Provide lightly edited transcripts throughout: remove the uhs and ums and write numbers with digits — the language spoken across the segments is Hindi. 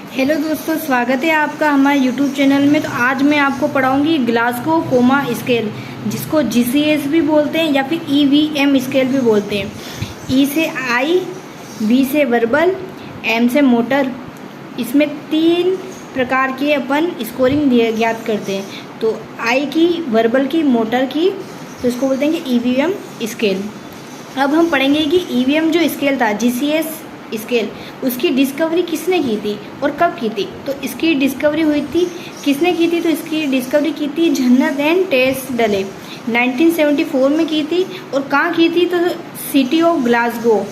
हेलो दोस्तों, स्वागत है आपका हमारे यूट्यूब चैनल में। तो आज मैं आपको पढ़ाऊंगी ग्लासगो कोमा स्केल, जिसको जीसीएस भी बोलते हैं या फिर ईवीएम स्केल भी बोलते हैं। ई से आई, बी से वर्बल, एम से मोटर। इसमें 3 प्रकार की अपन स्कोरिंग ज्ञात करते हैं। तो आई की, वर्बल की, मोटर की, तो इसको बोलते हैं कि ईवीएम स्केल। अब हम पढ़ेंगे कि ईवीएम जो स्केल था, जीसीएस स्केल, उसकी डिस्कवरी किसने की थी और कब की थी। तो इसकी डिस्कवरी हुई थी, किसने की थी, तो इसकी डिस्कवरी की थी जन्नत एंड टेस्डले 1974 में की थी। और कहाँ की थी, तो city of Glasgow,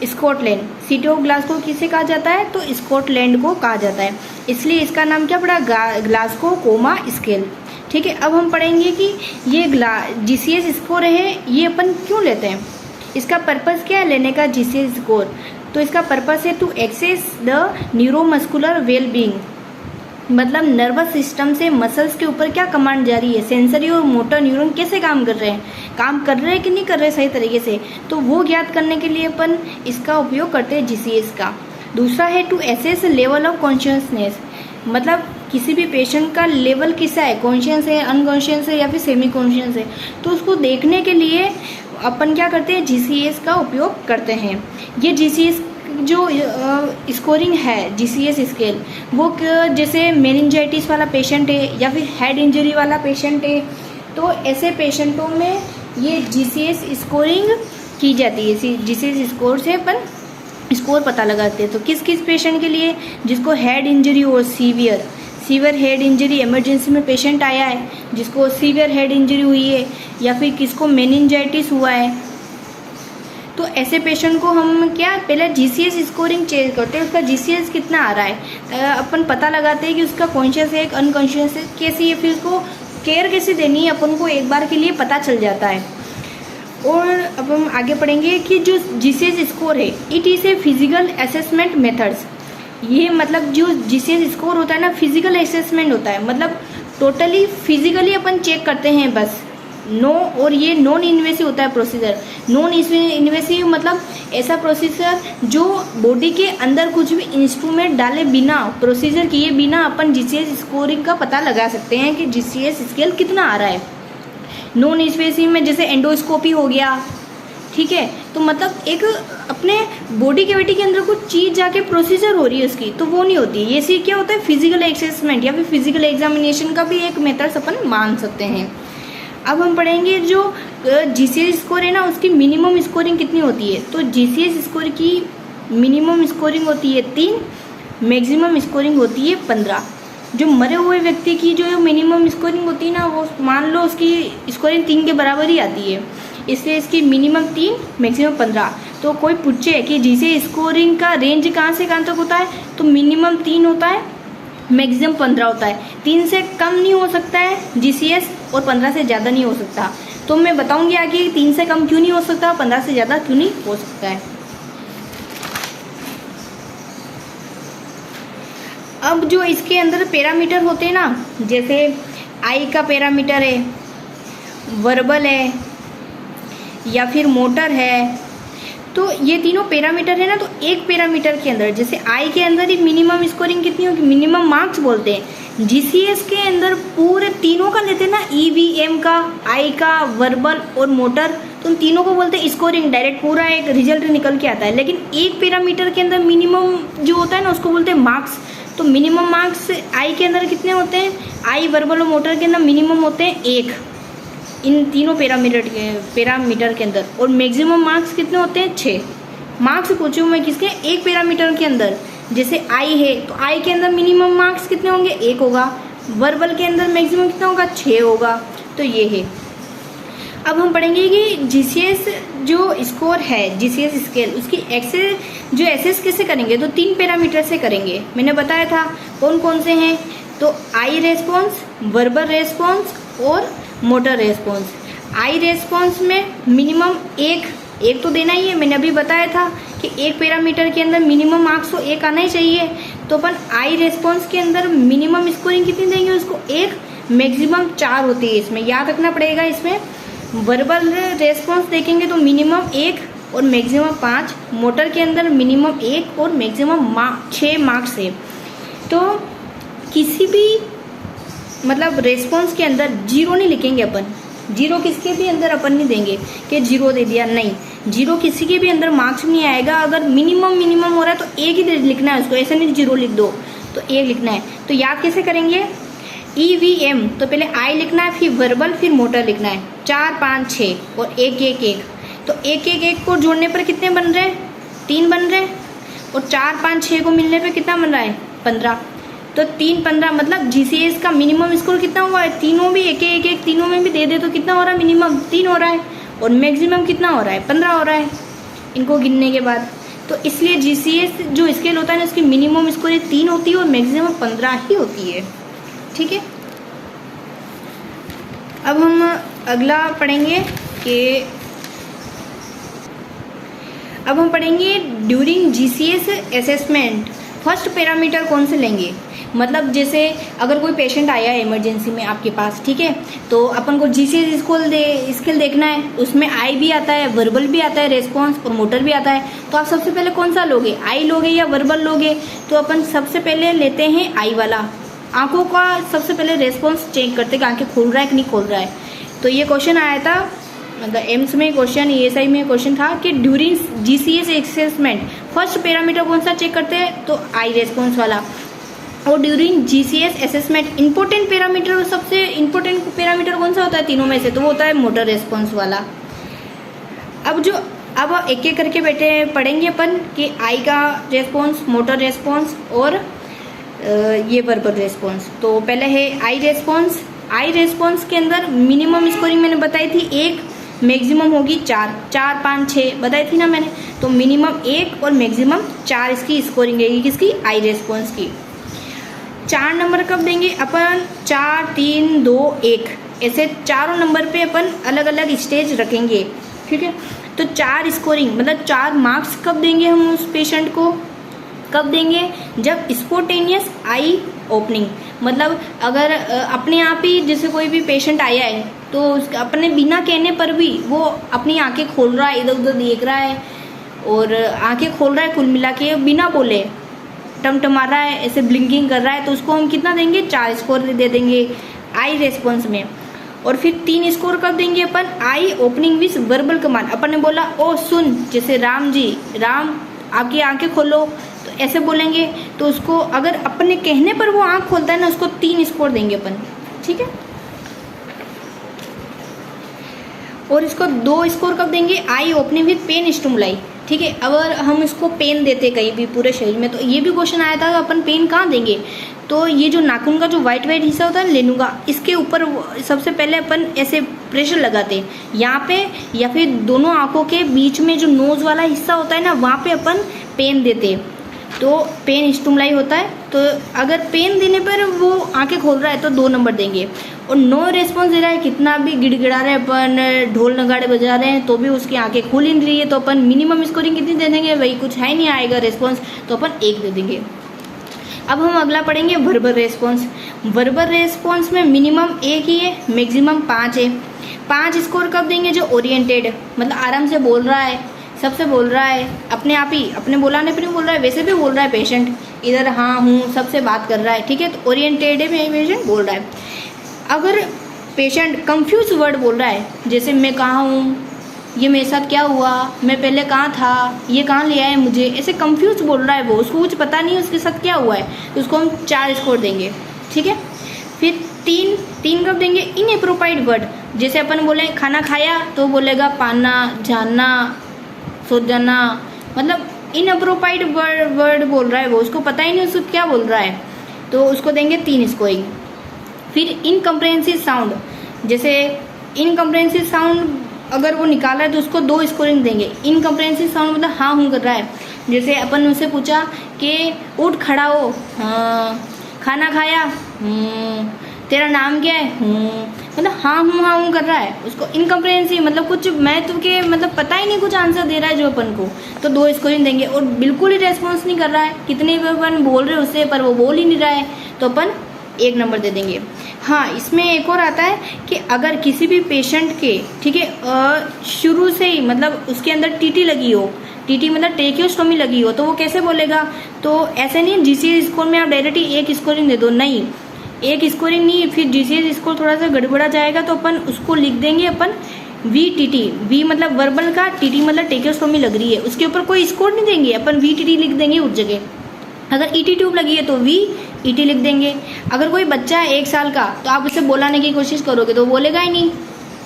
Scotland. City of Glasgow किसे कहा जाता है, तो स्कॉटलैंड को कहा जाता है, इसलिए इसका नाम क्या पड़ा, ग्लासगो कोमा स्केल। ठीक है, अब हम पढ़ेंगे कि ये जीसीएस स्कोर है, ये अपन क्यों लेते हैं, इसका पर्पस क्या है लेने का जीसीएस स्कोर। तो इसका पर्पस है to access the neuromuscular wellbeing, मतलब नर्वस सिस्टम से मसल्स के ऊपर क्या कमांड जा रही है, सेंसरी और मोटर न्यूरॉन कैसे काम कर रहे हैं, काम कर रहे हैं कि नहीं कर रहे सही तरीके से, तो वो ज्ञात करने के लिए अपन इसका उपयोग करते हैं जीसीएस का। दूसरा है to assess level of consciousness, मतलब किसी भी पेशेंट का लेवल किसा है, कॉन्शियस है, अनकॉन्शियस है या फिर सेमी कॉन्शियस है, तो उसको देखने के लिए अपन क्या करते हैं, जीसीएस का उपयोग करते हैं। ये जीसीएस जो स्कोरिंग है, जीसीएस स्केल, वो जैसे मेनिंजाइटिस वाला पेशेंट है या फिर हेड इंजरी वाला पेशेंट है, तो ऐसे पेशेंटों में ये जीसीएस स्कोरिंग की जाती है। जीसीएस स्कोर से अपन स्कोर पता लगाते हैं। तो किस किस पेशेंट के लिए, जिसको हेड इंजरी और सीवियर हेड इंजरी, इमरजेंसी में पेशेंट आया है जिसको सीवियर हेड इंजरी हुई है, या फिर किसको मेनिंजाइटिस हुआ है, तो ऐसे पेशेंट को हम क्या पहले जीसीएस स्कोरिंग चेक करते हैं, उसका जीसीएस कितना आ रहा है, अपन पता लगाते हैं कि उसका कॉन्शियस है, अनकॉन्शियस है, कैसी है, फिर उसको केयर कैसे देनी है, अपन को एक बार के लिए पता चल जाता है। और अब हम आगे पढ़ेंगे कि जो जीसीएस स्कोर है, it is a physical assessment methods. ये मतलब जो जीसीएस स्कोर होता है ना, फिजिकल असेसमेंट होता है, मतलब टोटली फिजिकली अपन चेक करते हैं बस। और ये नॉन इन्वेसिव होता है प्रोसीजर। नॉन इन्वेसिव मतलब ऐसा प्रोसीजर जो बॉडी के अंदर कुछ भी इंस्ट्रूमेंट डाले बिना, प्रोसीजर किए बिना अपन जीसीएस स्कोरिंग का पता लगा सकते हैं कि जीसीएस स्केल कितना आ रहा है। नॉन इन्वेसिव में जैसे एंडोस्कोपी हो गया, ठीक है, तो मतलब एक अपने बॉडी कैविटी के अंदर कुछ चीज़ जाके प्रोसीजर हो रही है उसकी, तो वो नहीं होती। ये सी क्या होता है, फिजिकल असेसमेंट या फिर फिजिकल एग्जामिनेशन का भी एक मेथड अपन मान सकते हैं। अब हम पढ़ेंगे जो जीसीएस स्कोर है ना, उसकी मिनिमम स्कोरिंग कितनी होती है। तो जीसीएस स्कोर की मिनिमम स्कोरिंग होती है 3, मैक्सिमम स्कोरिंग होती है 15। जो मरे हुए व्यक्ति की जो मिनिमम स्कोरिंग होती है ना, वो मान लो उसकी स्कोरिंग 3 के बराबर ही आती है, इसलिए इसकी मिनिमम 3, मैक्सिमम 15। तो कोई पूछे कि जीसीएस स्कोरिंग का रेंज कहाँ से कहाँ तक होता है, तो मिनिमम 3 होता है, मैक्सिमम 15 होता है। 3 से कम नहीं हो सकता है जीसीएस और 15 से ज़्यादा नहीं हो सकता। तो मैं बताऊंगी आगे 3 से कम क्यों नहीं हो सकता, 15 से ज़्यादा क्यों नहीं हो सकता है। अब जो इसके अंदर पैरामीटर होते हैं ना, जैसे आई का पैरामीटर है, वर्बल है या फिर मोटर है, तो ये तीनों पैरामीटर है ना, तो एक पैरामीटर के अंदर जैसे आई के अंदर ही मिनिमम स्कोरिंग कितनी होगी, मिनिमम मार्क्स बोलते हैं। जीसीएस के अंदर पूरे तीनों का लेते हैं ना, ईवीएम का, आई का, वर्बल और मोटर, तो उन तीनों को बोलते हैं स्कोरिंग, डायरेक्ट पूरा एक रिजल्ट निकल के आता है। लेकिन एक पैरामीटर के अंदर मिनिमम जो होता है ना, उसको बोलते हैं मार्क्स। तो मिनिमम मार्क्स आई के अंदर कितने होते हैं, आई, वर्बल और मोटर के अंदर मिनिमम होते हैं 1, इन तीनों पैरामीटर के अंदर। और मैक्सिमम मार्क्स कितने होते हैं, 6 मार्क्स पूछूँ मैं किसके, एक पैरामीटर के अंदर। जैसे आई है तो आई के अंदर मिनिमम मार्क्स कितने होंगे, 1 होगा, वर्बल के अंदर मैक्सिमम कितना होगा, 6 होगा। तो ये है। अब हम पढ़ेंगे कि जीसीएस जो स्कोर है, जीसीएस स्केल, उसकी एसेस कैसे करेंगे, तो 3 पैरामीटर से करेंगे। मैंने बताया था कौन कौन से हैं, तो आई रेस्पॉन्स, वर्बल रेस्पॉन्स और मोटर रेस्पॉन्स। आई रेस्पॉन्स में मिनिमम एक तो देना ही है, मैंने अभी बताया था कि एक पैरामीटर के अंदर मिनिमम मार्क्स तो 1 आना ही चाहिए। तो अपन आई रेस्पॉन्स के अंदर मिनिमम स्कोरिंग कितनी देंगे उसको, 1, मैक्सिमम 4 होती है, इसमें याद रखना पड़ेगा। इसमें वर्बल रेस्पॉन्स देखेंगे तो मिनिमम 1 और मैक्सिमम 5, मोटर के अंदर मिनिमम 1 और मैक्सिमम 6 मार्क्स है। तो किसी भी मतलब रेस्पॉन्स के अंदर जीरो नहीं लिखेंगे अपन, जीरो किसके भी अंदर अपन नहीं देंगे कि जीरो दे दिया, नहीं, जीरो किसी के भी अंदर मार्क्स नहीं आएगा। अगर मिनिमम हो रहा है तो एक ही लिखना है उसको, ऐसे नहीं जीरो लिख दो, तो एक लिखना है। तो याद कैसे करेंगे, EVM तो पहले I लिखना है, फिर वर्बल, फिर मोटर लिखना है, 4 5 6 और 1 1 1। तो 1 1 1 को जोड़ने पर कितने बन रहे हैं, 3 बन रहे हैं, और 4 5 6 को मिलने पर कितना बन रहा है, 15। तो 3 15 मतलब GCS का मिनिमम स्कोर कितना हुआ है, तीनों भी 1 1 1 तीनों में भी दे दे तो कितना हो रहा है, मिनिमम 3 हो रहा है, और मैक्सिमम कितना हो रहा है, 15 हो रहा है इनको गिनने के बाद। तो इसलिए GCS जो स्केल होता है ना, उसकी मिनिमम स्कोर 3 होती है और मैक्सिमम 15 ही होती है। ठीक है, अब हम अगला पढ़ेंगे कि अब हम पढ़ेंगे during GCS assessment first parameter कौन से लेंगे। मतलब जैसे अगर कोई पेशेंट आया है इमरजेंसी में आपके पास, ठीक है, तो अपन को GCS स्किल देखना है, उसमें I भी आता है, वर्बल भी आता है रेस्पॉन्स, और मोटर भी आता है। तो आप सबसे पहले कौन सा लोगे, I लोगे या वर्बल लोगे। तो अपन सबसे पहले लेते हैं I वाला। आंखों का सबसे पहले रेस्पॉन्स चेक करते कि आंखें खोल रहा है कि नहीं खोल रहा है। तो ये क्वेश्चन आया था, मतलब एम्स में क्वेश्चन, ESI में क्वेश्चन था कि during GCS assessment first parameter कौन सा चेक करते हैं, तो I रेस्पॉन्स वाला। और during GCS assessment important parameter, सबसे इंपॉर्टेंट पैरामीटर कौन सा होता है तीनों में से, तो वो होता है मोटर रेस्पॉन्स वाला। अब एक एक करके बैठे पढ़ेंगे अपन कि I का रेस्पॉन्स, मोटर रेस्पॉन्स और ये वर्बल रेस्पॉन्स। तो पहले है I रेस्पॉन्स। I रेस्पॉन्स के अंदर मिनिमम स्कोरिंग मैंने बताई थी 1, मैक्सिमम होगी 4 4 5 6 बताई थी ना मैंने। तो मिनिमम 1 और मैक्सिमम 4 इसकी स्कोरिंग रहेगी, किसकी, I रेस्पॉन्स की। 4 नंबर कब देंगे अपन, 4 3 2 1 ऐसे चारों नंबर पे अपन अलग अलग स्टेज रखेंगे। ठीक है, तो 4 स्कोरिंग मतलब 4 मार्क्स कब देंगे हम उस पेशेंट को, कब देंगे, जब स्पोटेनियस आई ओपनिंग, मतलब अगर अपने आप ही जैसे कोई भी पेशेंट आया है तो अपने बिना कहने पर भी वो अपनी आंखें खोल रहा है, इधर उधर देख रहा है और आंखें खोल रहा है, कुल मिला के बिना बोले टमटमा रहा है, ऐसे ब्लिंकिंग कर रहा है, तो उसको हम कितना देंगे, 4 स्कोर दे देंगे I रेस्पॉन्स में। और फिर 3 स्कोर कब देंगे अपन, I opening with verbal command. अपन ने बोला ओ सुन, जैसे राम जी, राम आपकी आंखें खोलो, तो ऐसे बोलेंगे, तो उसको अगर अपने कहने पर वो आंख खोलता है ना, उसको 3 स्कोर देंगे अपन। ठीक है, और इसको 2 स्कोर कब देंगे, I opening with pain stimuli. ठीक है, अगर हम इसको पेन देते कहीं भी पूरे शरीर में, तो ये भी क्वेश्चन आया था, अपन पेन कहाँ देंगे। तो ये जो नाखून का जो वाइट हिस्सा होता है लेनूगा, इसके ऊपर सबसे पहले अपन ऐसे प्रेशर लगाते हैं यहाँ पे, या फिर दोनों आंखों के बीच में जो नोज वाला हिस्सा होता है ना, वहाँ पे अपन पेन देते हैं, तो पेन स्टिमुलाई होता है। तो अगर पेन देने पर वो आंखें खोल रहा है तो 2 नंबर देंगे। और नो रेस्पॉन्स दे रहा है, कितना भी गिड़गिड़ा रहे अपन, ढोल नगाड़े बजा रहे हैं, तो भी उसकी आंखें खुल ही नहीं रही है, तो अपन मिनिमम स्कोरिंग कितनी दे देंगे, वही कुछ है नहीं आएगा रेस्पॉन्स, तो अपन 1 दे देंगे। अब हम अगला पढ़ेंगे वर्बल रेस्पॉन्स। वर्बल रेस्पॉन्स में मिनिमम 1 ही है, मैक्सिमम 5 है। 5 स्कोर कब देंगे, जो ओरिएंटेड, मतलब आराम से बोल रहा है, सबसे बोल रहा है, अपने आप ही, अपने बुलाने पर नहीं बोल रहा है, वैसे भी बोल रहा है पेशेंट, इधर हाँ हूँ सबसे बात कर रहा है। ठीक है, तो ओरिएंटेड है, पेशेंट बोल रहा है। अगर पेशेंट कंफ्यूज वर्ड बोल रहा है, जैसे मैं कहाँ हूँ, ये मेरे साथ क्या हुआ, मैं पहले कहाँ था, ये कहाँ ले आए मुझे, ऐसे कंफ्यूज बोल रहा है वो, उसको कुछ पता नहीं उसके साथ क्या हुआ है, तो उसको हम 4 स्कोर देंगे। ठीक है, फिर 3 कब देंगे, इनएप्रोप्रिएट वर्ड, जैसे अपन बोले खाना खाया तो बोलेगा पाना, जाना, सो जाना, मतलब इनएप्रोप्रिएट वर्ड बोल रहा है वो, उसको पता ही नहीं उसको क्या बोल रहा है, तो उसको देंगे 3 स्कोरिंग। फिर इनकम्प्रेहेंसिव साउंड, जैसे इनकम्प्रेहेंसिव साउंड अगर वो निकाला है तो उसको 2 स्कोरिंग देंगे। इनकम्प्रेहेंसिव साउंड मतलब हाँ हूँ कर रहा है, जैसे अपन उससे पूछा कि उठ खड़ा हो, हाँ, खाना खाया, तेरा नाम क्या है, मतलब हाँ हूँ कर रहा है, उसको इनकम्प्रेहेंसिव मतलब कुछ मैं तुमके मतलब पता ही नहीं, कुछ आंसर दे रहा है जो अपन को, तो 2 स्कोरिंग देंगे। और बिल्कुल ही रेस्पॉन्स नहीं कर रहा है, कितने भी अपन बोल रहे हैं उससे, पर वो बोल ही नहीं रहा है, तो अपन 1 नंबर दे देंगे। हाँ, इसमें एक और आता है कि अगर किसी भी पेशेंट के, ठीक है, शुरू से ही मतलब उसके अंदर टीटी लगी हो, टीटी मतलब ट्रेकियोस्टोमी लगी हो, तो वो कैसे बोलेगा? तो ऐसे नहीं जीसीएस स्कोर में आप डायरेक्टली एक स्कोरिंग दे दो, नहीं, एक स्कोरिंग नहीं, फिर जीसीएस स्कोर थोड़ा सा गड़बड़ा जाएगा, तो अपन उसको लिख देंगे अपन VTT, वी मतलब वर्बल का, टीटी मतलब ट्रेकियोस्टोमी लग रही है, उसके ऊपर कोई स्कोर नहीं देंगे, अपन VTT लिख देंगे उस जगह। अगर ईटी ट्यूब लगी है तो VET लिख देंगे। अगर कोई बच्चा है 1 साल का, तो आप उसे बोलाने की कोशिश करोगे तो बोलेगा ही नहीं,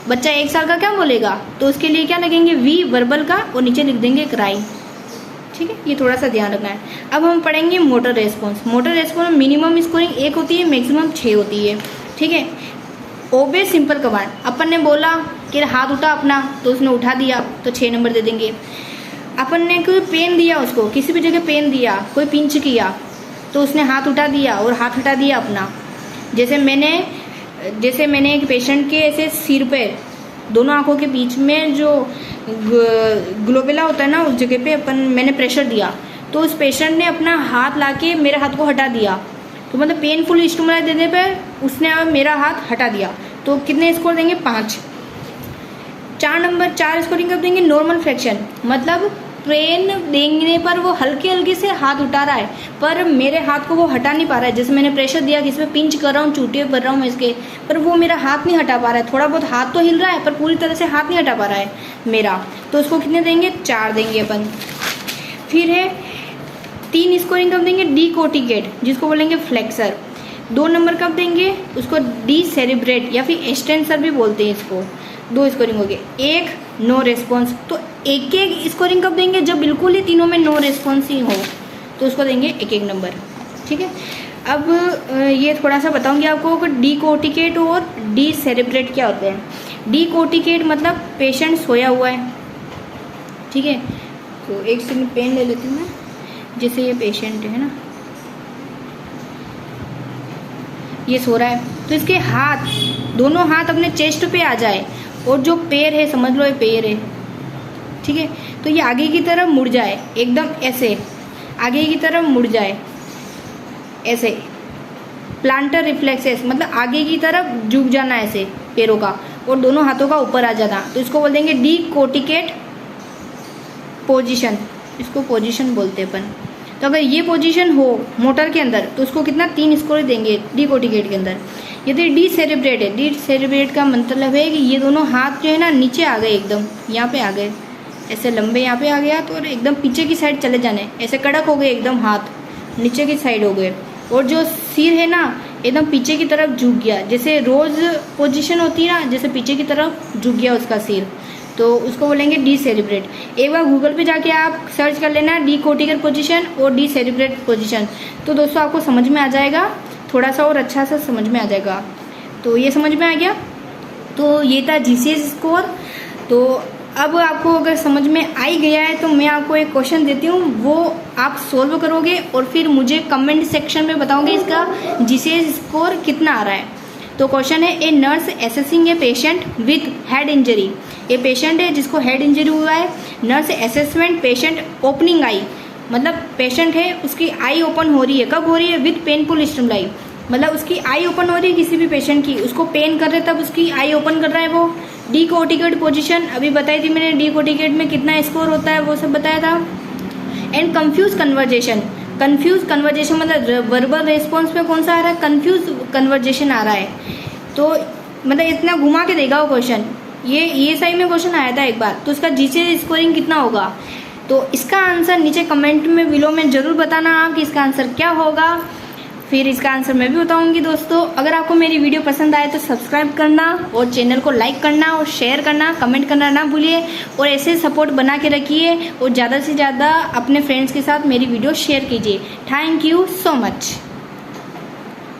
बच्चा 1 साल का क्या बोलेगा? तो उसके लिए क्या लगेंगे? V वर्बल का और नीचे लिख देंगे क्राई। ठीक है, ये थोड़ा सा ध्यान रखना है। अब हम पढ़ेंगे मोटर रेस्पॉन्स। मोटर रेस्पॉन्स में मिनिमम स्कोरिंग 1 होती है, मैक्सिमम 6 होती है। ठीक है, ओबे सिंपल कमांड, अपन ने बोला कि हाथ उठा अपना, तो उसने उठा दिया, तो 6 नंबर दे देंगे। अपन ने कोई पेन दिया उसको, किसी भी जगह पेन दिया, कोई पिंच किया, तो उसने हाथ उठा दिया और हाथ हटा दिया अपना। जैसे मैंने एक पेशेंट के ऐसे सिर पे, दोनों आंखों के बीच में जो ग्लोबुला होता है ना, उस जगह पे मैंने प्रेशर दिया, तो उस पेशेंट ने अपना हाथ लाके मेरे हाथ को हटा दिया, तो मतलब पेनफुल स्टिमुलस देने पे उसने मेरा हाथ हटा दिया, तो कितने स्कोर देंगे? 5। 4 स्कोरिंग कब देंगे? नॉर्मल फ्रैक्शन, मतलब पेन देने पर वो हल्के हल्के से हाथ उठा रहा है, पर मेरे हाथ को वो हटा नहीं पा रहा है। जैसे मैंने प्रेशर दिया, किसी पे पिंच कर रहा हूँ, चूटिए कर रहा हूँ मैं इसके, पर वो मेरा हाथ नहीं हटा पा रहा है। थोड़ा बहुत हाथ तो हिल रहा है, पर पूरी तरह से हाथ नहीं हटा पा रहा है मेरा, तो उसको कितने देंगे? 4 देंगे अपन। फिर है 3 स्कोरिंग कब देंगे? डिकोटिकेट, जिसको बोलेंगे फ्लेक्सर। 2 नंबर कब देंगे? उसको डिसेरिब्रेट या फिर एक्सटेंसर भी बोलते हैं इसको। 2 स्कोरिंग हो गए। 1 नो रेस्पॉन्स, तो एक स्कोरिंग कब देंगे? जब बिल्कुल ही तीनों में नो रेस्पॉन्स ही हो, तो उसको देंगे 1 नंबर। ठीक है, अब ये थोड़ा सा बताऊंगी आपको कि डिकोटिकेट और डिसेरिब्रेट क्या होते हैं। डिकोटिकेट मतलब पेशेंट सोया हुआ है, ठीक है, तो एक सेकंड पेन ले लेती हूँ मैं। जैसे ये पेशेंट है ना, ये सो रहा है, तो इसके हाथ, दोनों हाथ अपने चेस्ट पे आ जाए, और जो पैर है, समझ लो ये पैर है, ठीक है, तो ये आगे की तरफ मुड़ जाए, एकदम ऐसे आगे की तरफ मुड़ जाए, ऐसे प्लांटर रिफ्लेक्सेस, मतलब आगे की तरफ झुक जाना ऐसे पैरों का, और दोनों हाथों का ऊपर आ जाना, तो इसको बोल देंगे डिकोटिकेट पोजीशन, इसको पोजीशन बोलते हैं अपन। तो अगर ये पोजीशन हो मोटर के अंदर, तो उसको कितना? 3 स्कोर देंगे डिकोटिकेट के अंदर। यदि डिसेरिब्रेट है, डिसेरिब्रेट का मतलब है कि ये दोनों हाथ जो है ना नीचे आ गए, एकदम यहाँ पे आ गए, ऐसे लंबे यहाँ पे आ गया, तो एकदम पीछे की साइड चले जाने, ऐसे कड़क हो गए, एकदम हाथ नीचे की साइड हो गए, और जो सिर है ना एकदम पीछे की तरफ झुक गया, जैसे रोज पोजीशन होती है ना, जैसे पीछे की तरफ झुक गया उसका सिर, तो उसको बोलेंगे डिसेरिब्रेट। एक बार गूगल पे जाके आप सर्च कर लेना डिकोटिकेट पोजीशन और डिसेरिब्रेट पोजीशन, तो दोस्तों आपको समझ में आ जाएगा, थोड़ा सा और अच्छा सा समझ में आ जाएगा। तो ये समझ में आ गया, तो ये था जीसीएस स्कोर। तो अब आपको अगर समझ में आ ही गया है, तो मैं आपको एक क्वेश्चन देती हूँ, वो आप सोल्व करोगे और फिर मुझे कमेंट सेक्शन में बताओगे इसका जीसीएस स्कोर कितना आ रहा है। तो क्वेश्चन है, a nurse assessing a patient with head injury. ये पेशेंट है जिसको हेड इंजरी हुआ है, नर्स असेसमेंट पेशेंट ओपनिंग आई, मतलब पेशेंट है उसकी आई ओपन हो रही है, कब हो रही है? विथ पेनफुल स्टिमुलाई, मतलब उसकी आई ओपन हो रही है किसी भी पेशेंट की, उसको पेन कर रहे तब उसकी आई ओपन कर रहा है वो। डिकोटिकेट पोजीशन अभी बताई थी मैंने, डिकोटिकेट में कितना स्कोर होता है वो सब बताया था। And confuse conversation, confuse conversation मतलब वर्बल रेस्पॉन्स में कौन सा आ रहा है? कंफ्यूज कन्वर्जेशन आ रहा है, तो मतलब इतना घुमा के देगा वो क्वेश्चन, ये सही में क्वेश्चन आया था एक बार, तो उसका जीसीएस स्कोरिंग कितना होगा? तो इसका आंसर नीचे कमेंट में बिलो में जरूर बताना आप कि इसका आंसर क्या होगा, फिर इसका आंसर मैं भी बताऊंगी। दोस्तों अगर आपको मेरी वीडियो पसंद आए तो सब्सक्राइब करना और चैनल को लाइक करना और शेयर करना, कमेंट करना ना भूलिए, और ऐसे सपोर्ट बना के रखिए और ज़्यादा से ज़्यादा अपने फ्रेंड्स के साथ मेरी वीडियो शेयर कीजिए। Thank you so much.